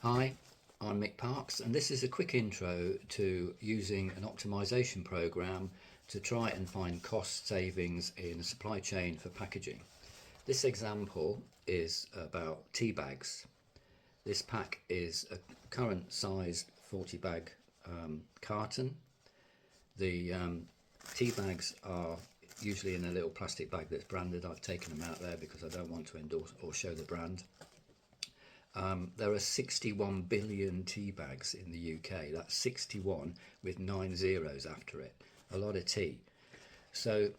Hi, I'm Mick Parks, and this is a quick intro to using an optimization program to try and find cost savings in a supply chain for packaging. This example is about tea bags. This pack is a current sized 40 bag carton. The tea bags are usually in a little plastic bag that's branded. I've taken them out there because I don't want to endorse or show the brand. There are 61 billion tea bags in the UK. That's 61 with 9 zeros after it. A lot of tea. So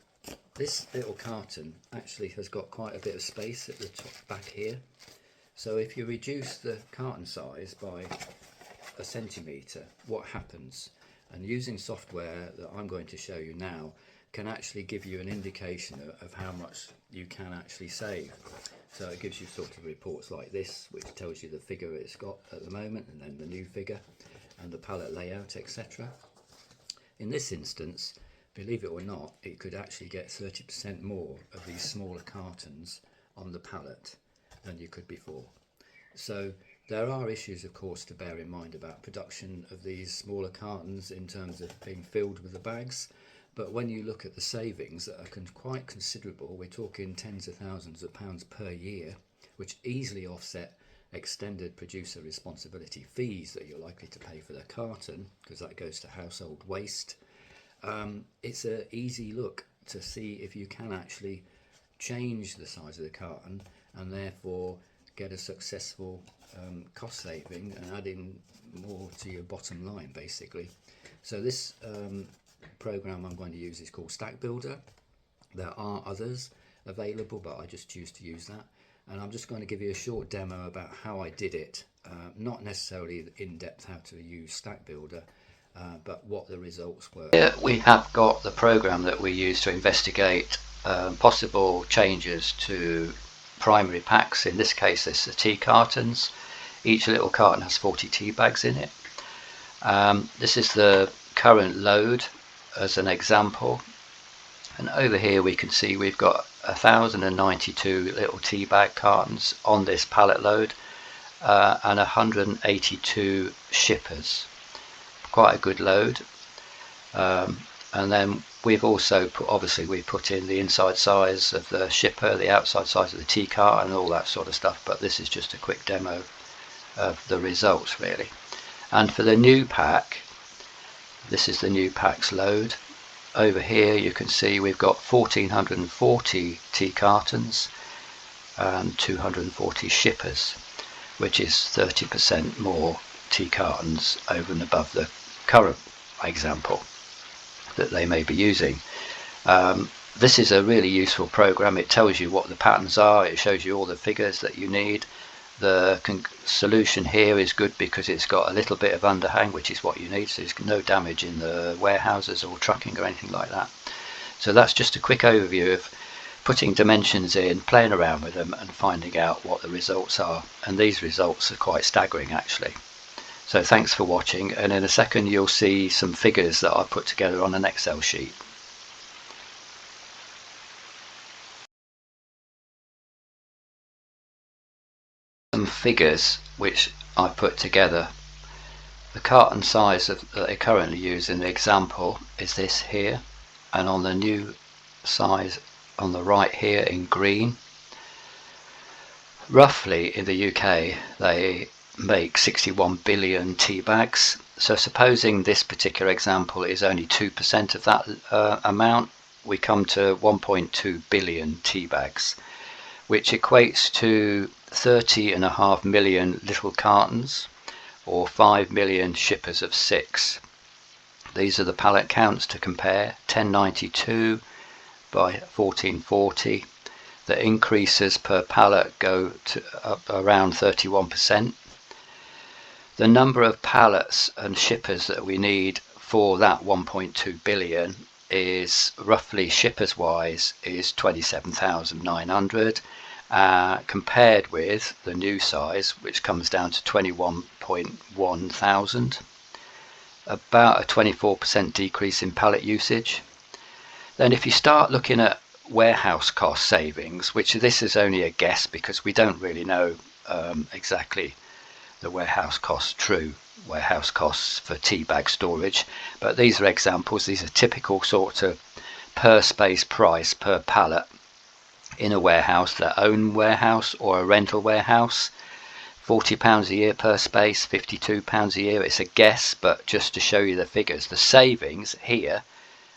this little carton actually has got quite a bit of space at the top back here. So if you reduce the carton size by a centimetre, what happens? And using software that I'm going to show you now can actually give you an indication of how much you can actually save. So it gives you sort of reports like this, which tells you the figure it's got at the moment, and then the new figure, and the pallet layout, etc. In this instance, believe it or not, it could actually get 30% more of these smaller cartons on the pallet than you could before. So there are issues, of course, to bear in mind about production of these smaller cartons in terms of being filled with the bags. But when you look at the savings that are quite considerable, we're talking tens of thousands of pounds per year, which easily offset extended producer responsibility fees that you're likely to pay for the carton, because that goes to household waste. It's an easy look to see if you can actually change the size of the carton and therefore get a successful cost saving and add in more to your bottom line, basically. So this program I'm going to use is called Stack Builder. There are others available, but I just choose to use that, and I'm just going to give you a short demo about how I did it, not necessarily in depth how to use Stack Builder, but what the results were. Here we have got the program that we use to investigate possible changes to primary packs. In this case, this is the tea cartons. Each little carton has 40 tea bags in it. This is the current load as an example, and over here we can see we've got 1,092 little tea bag cartons on this pallet load, and 182 shippers. Quite a good load. And then we've also put in the inside size of the shipper, the outside size of the tea cart, and all that sort of stuff, but this is just a quick demo of the results really. And for the new pack, this is the new pack's load. Over here you can see we've got 1,440 tea cartons and 240 shippers, which is 30% more tea cartons over and above the current example that they may be using. This is a really useful program. It tells you what the patterns are, it shows you all the figures that you need. The solution here is good because it's got a little bit of underhang, which is what you need, so there's no damage in the warehouses or trucking or anything like that. So that's just a quick overview of putting dimensions in, playing around with them and finding out what the results are, and these results are quite staggering actually. So thanks for watching, and in a second you'll see some figures that I put together on an Excel sheet. Some figures which I put together. The carton size that they currently use in the example is this here, and on the new size on the right here in green. Roughly in the UK they make 61 billion tea bags, so supposing this particular example is only 2% of that amount, we come to 1.2 billion tea bags, which equates to 30.5 million little cartons, or 5 million shippers of 6. These are the pallet counts to compare: 1092 by 1440. The increases per pallet go to around 31%. The number of pallets and shippers that we need for that 1.2 billion is roughly, shippers wise, is 27,900, compared with the new size, which comes down to 21.1 thousand, about a 24% decrease in pallet usage. Then if you start looking at warehouse cost savings, which this is only a guess because we don't really know exactly the warehouse costs, true warehouse costs for tea bag storage. But these are examples. These are typical sort of per space price per pallet in a warehouse, their own warehouse or a rental warehouse. £40 a year per space, £52 a year. It's a guess, but just to show you the figures, the savings here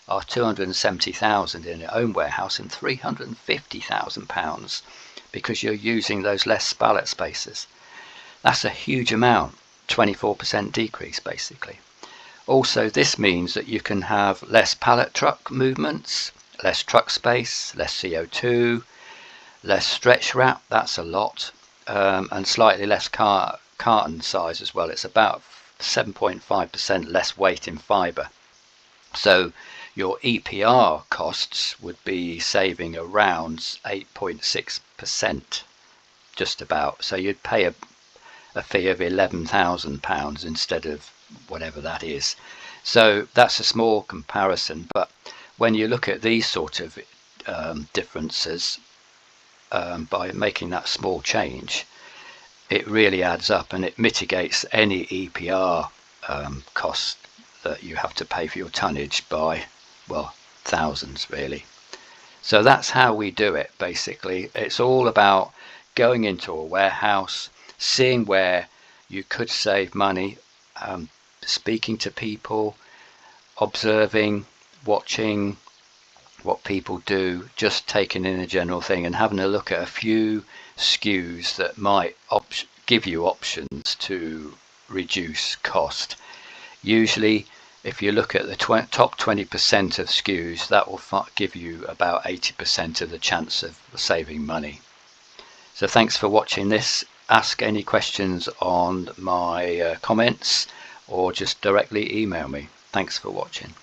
are £270,000 in your own warehouse and £350,000 because you're using those less pallet spaces. That's a huge amount, 24% decrease basically. Also, this means that you can have less pallet truck movements, less truck space, less CO2, less stretch wrap, that's a lot, and slightly less carton size as well. It's about 7.5% less weight in fibre. So your EPR costs would be saving around 8.6%, just about. So you'd pay a fee of £11,000 instead of whatever that is. So that's a small comparison, but when you look at these sort of differences, by making that small change, it really adds up and it mitigates any EPR cost that you have to pay for your tonnage by, well, thousands really. So that's how we do it basically. It's all about going into a warehouse, seeing where you could save money, speaking to people, observing, watching what people do, just taking in a general thing and having a look at a few SKUs that might give you options to reduce cost. Usually if you look at the top 20% of SKUs, that will give you about 80% of the chance of saving money. So thanks for watching this. Ask any questions on my comments or just directly email me. Thanks for watching.